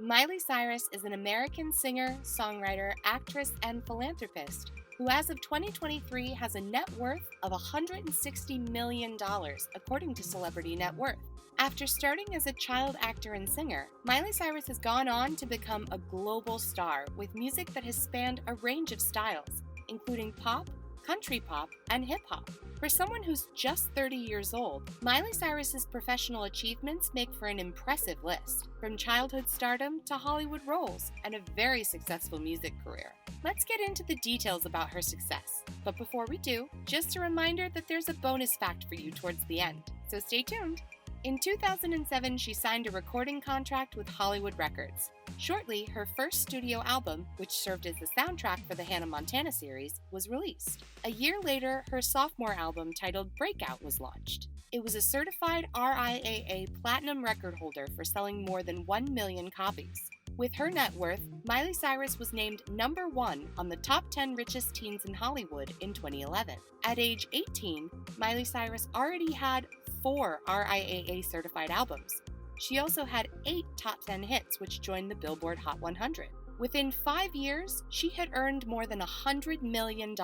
Miley Cyrus is an American singer, songwriter, actress, and philanthropist who, as of 2023, has a net worth of $160 million, according to CelebrityNetworth. After starting as a child actor and singer, Miley Cyrus has gone on to become a global star with music that has spanned a range of styles, including pop, country pop, and hip-hop. For someone who's just 30 years old, Miley Cyrus's professional achievements make for an impressive list, from childhood stardom to Hollywood roles and a very successful music career. Let's get into the details about her success. But before we do, just a reminder that there's a bonus fact for you towards the end, so stay tuned. In 2007, she signed a recording contract with Hollywood Records. Shortly, her first studio album, which served as the soundtrack for the Hannah Montana series, was released. A year later, her sophomore album, titled Breakout, was launched. It was a certified RIAA platinum record holder for selling more than 1 million copies. With her net worth, Miley Cyrus was named number 1 on the top 10 richest teens in Hollywood in 2011. At age 18, Miley Cyrus already had 4 RIAA certified albums. She also had 8 top 10 hits, which joined the Billboard Hot 100. Within 5 years, she had earned more than $100 million,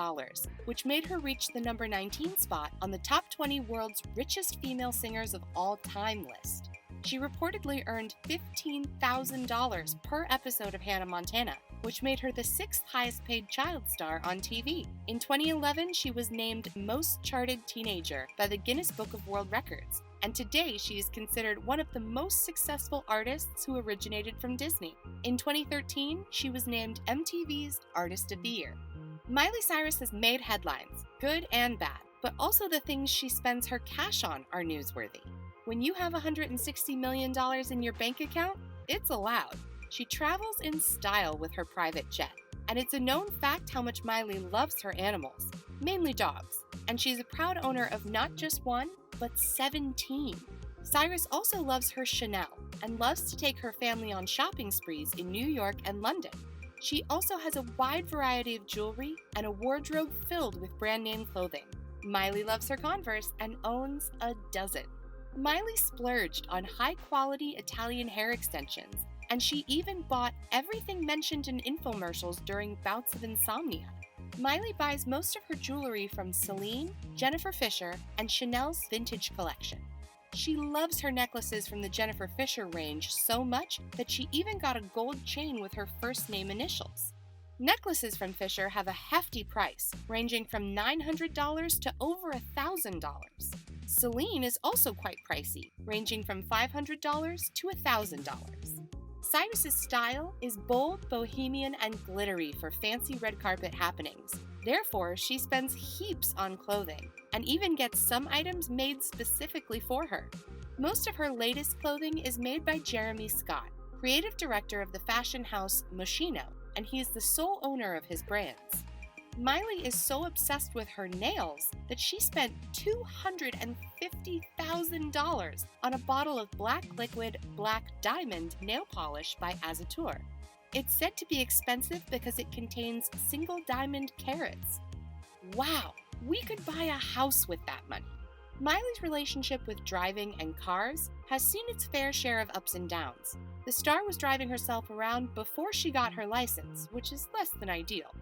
which made her reach the number 19 spot on the top 20 world's richest female singers of all time list. She reportedly earned $15,000 per episode of Hannah Montana, which made her the 6th highest paid child star on TV. In 2011, she was named Most Charted Teenager by the Guinness Book of World Records, and today she is considered one of the most successful artists who originated from Disney. In 2013, she was named MTV's Artist of the Year. Miley Cyrus has made headlines, good and bad, but also the things she spends her cash on are newsworthy. When you have $160 million in your bank account, it's allowed. She travels in style with her private jet, and it's a known fact how much Miley loves her animals, mainly dogs, and she's a proud owner of not just one, but 17. Cyrus also loves her Chanel and loves to take her family on shopping sprees in New York and London. She also has a wide variety of jewelry and a wardrobe filled with brand name clothing. Miley loves her Converse and owns a dozen. Miley splurged on high-quality Italian hair extensions, and she even bought everything mentioned in infomercials during bouts of insomnia. Miley buys most of her jewelry from Celine, Jennifer Fisher, and Chanel's vintage collection. She loves her necklaces from the Jennifer Fisher range so much that she even got a gold chain with her first name initials. Necklaces from Fisher have a hefty price, ranging from $900 to over $1,000. Celine is also quite pricey, ranging from $500 to $1,000. Cyrus's style is bold, bohemian, and glittery for fancy red carpet happenings. Therefore, she spends heaps on clothing, and even gets some items made specifically for her. Most of her latest clothing is made by Jeremy Scott, creative director of the fashion house Moschino, and he is the sole owner of his brands. Miley is so obsessed with her nails that she spent $250,000 on a bottle of black liquid Black Diamond nail polish by Azatur. It's said to be expensive because it contains single diamond carats. Wow, we could buy a house with that money. Miley's relationship with driving and cars has seen its fair share of ups and downs. The star was driving herself around before she got her license, which is less than ideal.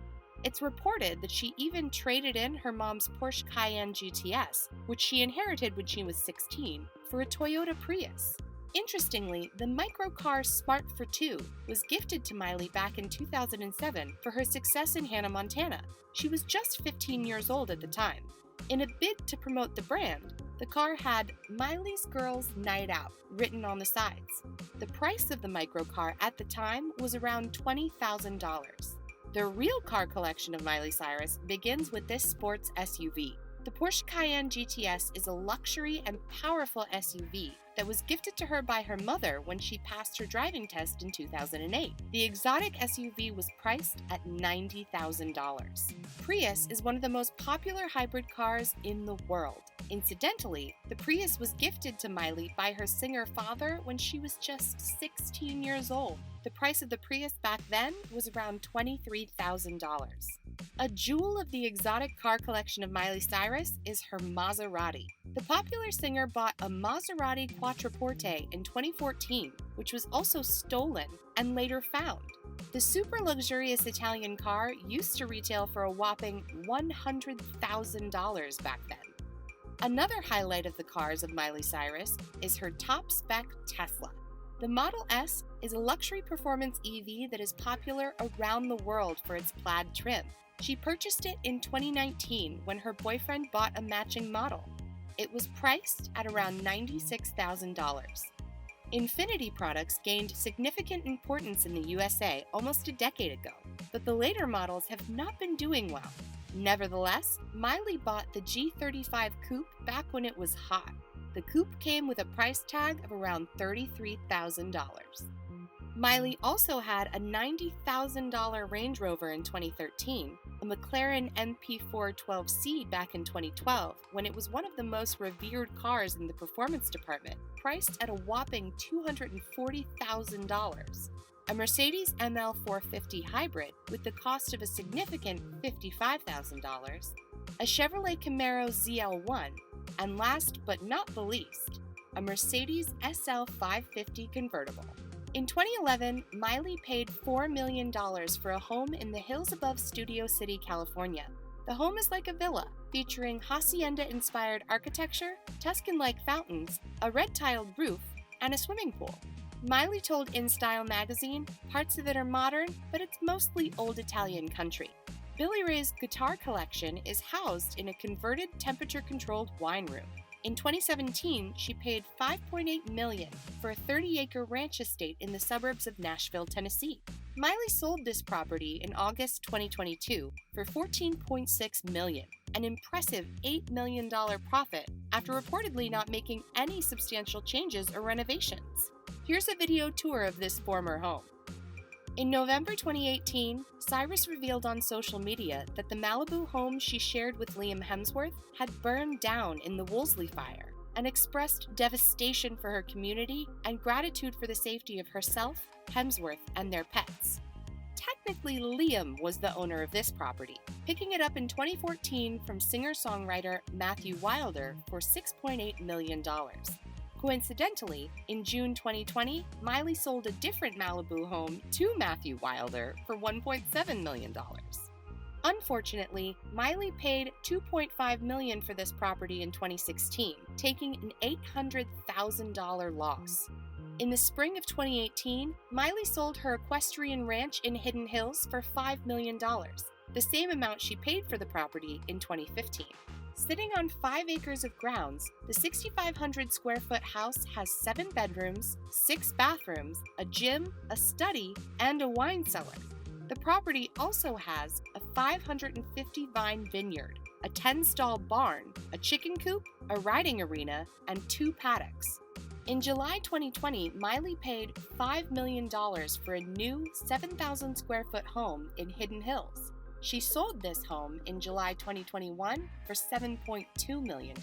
It's reported that she even traded in her mom's Porsche Cayenne GTS, which she inherited when she was 16, for a Toyota Prius. Interestingly, the microcar Smart for Two was gifted to Miley back in 2007 for her success in Hannah Montana. She was just 15 years old at the time. In a bid to promote the brand, the car had Miley's Girls Night Out written on the sides. The price of the microcar at the time was around $20,000. The real car collection of Miley Cyrus begins with this sports SUV. The Porsche Cayenne GTS is a luxury and powerful SUV that was gifted to her by her mother when she passed her driving test in 2008. The exotic SUV was priced at $90,000. Prius is one of the most popular hybrid cars in the world. Incidentally, the Prius was gifted to Miley by her singer father when she was just 16 years old. The price of the Prius back then was around $23,000. A jewel of the exotic car collection of Miley Cyrus is her Maserati. The popular singer bought a Maserati Quattroporte in 2014, which was also stolen and later found. The super luxurious Italian car used to retail for a whopping $100,000 back then. Another highlight of the cars of Miley Cyrus is her top-spec Tesla. The Model S is a luxury performance EV that is popular around the world for its plaid trim. She purchased it in 2019 when her boyfriend bought a matching model. It was priced at around $96,000. Infiniti products gained significant importance in the USA almost a decade ago, but the later models have not been doing well. Nevertheless, Miley bought the G35 Coupe back when it was hot. The coupe came with a price tag of around $33,000. Miley also had a $90,000 Range Rover in 2013, a McLaren MP412C back in 2012, when it was one of the most revered cars in the performance department, priced at a whopping $240,000. A Mercedes ML450 Hybrid with the cost of a significant $55,000, a Chevrolet Camaro ZL1, and last but not the least, a Mercedes SL550 convertible. In 2011, Miley paid $4 million for a home in the hills above Studio City, California. The home is like a villa, featuring hacienda-inspired architecture, Tuscan-like fountains, a red-tiled roof, and a swimming pool. Miley told InStyle magazine, "Parts of it are modern, but it's mostly old Italian country." Billy Ray's guitar collection is housed in a converted temperature-controlled wine room. In 2017, she paid $5.8 million for a 30-acre ranch estate in the suburbs of Nashville, Tennessee. Miley sold this property in August 2022 for $14.6 million, an impressive $8 million profit after reportedly not making any substantial changes or renovations. Here's a video tour of this former home. In November 2018, Cyrus revealed on social media that the Malibu home she shared with Liam Hemsworth had burned down in the Woolsey fire and expressed devastation for her community and gratitude for the safety of herself, Hemsworth, and their pets. Technically, Liam was the owner of this property, picking it up in 2014 from singer-songwriter Matthew Wilder for $6.8 million. Coincidentally, in June 2020, Miley sold a different Malibu home to Matthew Wilder for $1.7 million. Unfortunately, Miley paid $2.5 million for this property in 2016, taking an $800,000 loss. In the spring of 2018, Miley sold her equestrian ranch in Hidden Hills for $5 million, the same amount she paid for the property in 2015. Sitting on 5 acres of grounds, the 6,500 square foot house has 7 bedrooms, 6 bathrooms, a gym, a study, and a wine cellar. The property also has a 550-vine vineyard, a 10-stall barn, a chicken coop, a riding arena, and 2 paddocks. In July 2020, Miley paid $5 million for a new 7,000 square foot home in Hidden Hills. She sold this home in July 2021 for $7.2 million.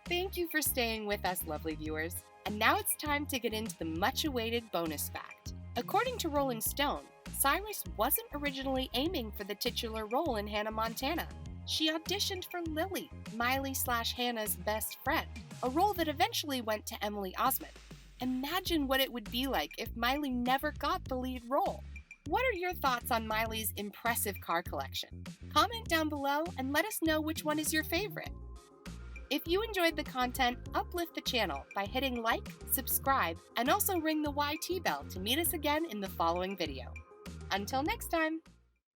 Thank you for staying with us, lovely viewers. And now it's time to get into the much-awaited bonus fact. According to Rolling Stone, Cyrus wasn't originally aiming for the titular role in Hannah Montana. She auditioned for Lily, Miley/Hannah's best friend, a role that eventually went to Emily Osment. Imagine what it would be like if Miley never got the lead role. What are your thoughts on Miley's impressive car collection? Comment down below and let us know which one is your favorite. If you enjoyed the content, uplift the channel by hitting like, subscribe, and also ring the YT bell to meet us again in the following video. Until next time!